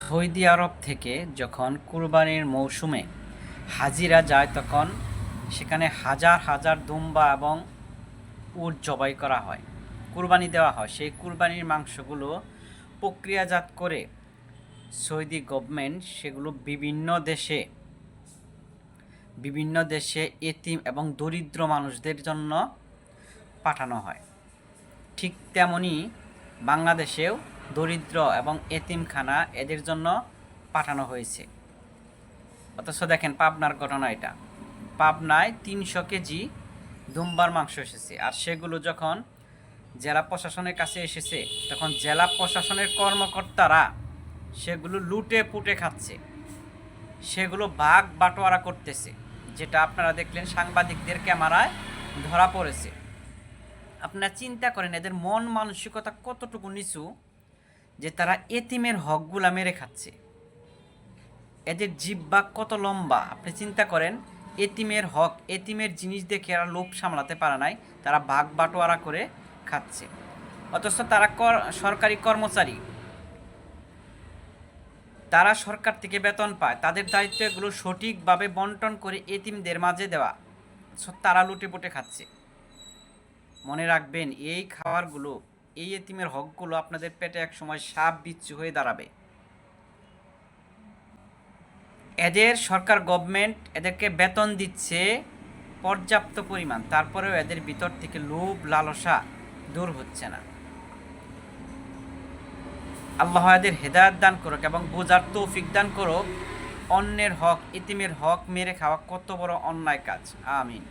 Saudi আরব থেকে যখন কুরবানির মৌসুমে হাজিরা যায় তখন সেখানে হাজার হাজার দুম্বা এবং উট জবাই করা হয়, কুরবানি দেওয়া হয়। সেই কুরবানির মাংসগুলো প্রক্রিয়াজাত করে সৌদি গভর্নমেন্ট সেগুলো বিভিন্ন দেশে এতিম এবং দরিদ্র মানুষদের জন্য পাঠানো হয়। ঠিক তেমনি বাংলাদেশেও দরিদ্র এবং এতিমখানা এদের জন্য পাঠানো হয়েছে। অথচ দেখেন পাবনার ঘটনা, এটা পাবনায় 300 কেজি দুম্বার মাংস এসেছে, আর সেগুলো যখন জেলা প্রশাসনের কাছে এসেছে তখন জেলা প্রশাসনের কর্মকর্তারা সেগুলো লুটে পুটে খাচ্ছে, সেগুলো ভাগ বাটোয়ারা করতেছে, যেটা আপনারা দেখলেন সাংবাদিকদের ক্যামেরায় ধরা পড়েছে। আপনারা চিন্তা করেন এদের মন মানসিকতা কতটুকু নিচু যে তারা এতিমের হকগুলা মেরে খাচ্ছে। এদের জিহ্বা কত লম্বা আপনি চিন্তা করেন। এতিমের হক, এতিমের জিনিস দেখে এরা লোভ সামলাতে পারে নাই, তারা ভাগ বাটোয়ারা করে খাচ্ছে। অথচ তারা সরকারি কর্মচারী, তারা সরকার থেকে বেতন পায়, তাদের দায়িত্ব এগুলো সঠিকভাবে বন্টন করে এতিমদের মাঝে দেওয়া, তারা লুটে পুটে খাচ্ছে। মনে রাখবেন এই খাবারগুলো, এই এতিমের হকগুলো আপনাদের পেটে একসময় সাপ বিচ্ছু হয়ে দাঁড়াবে। এদের সরকার গভর্নমেন্ট এদেরকে বেতন দিচ্ছে পর্যাপ্ত পরিমাণ, তারপরেও এদের ভিতর থেকে লোভ লালসা দূর হচ্ছে না। আল্লাহ এদের হেদায়েত দান করুক এবং বোঝার তৌফিক দান করুক। অন্যের হক, এতিমের হক মেরে খাওয়া কত বড় অন্যায় কাজ। আমিন।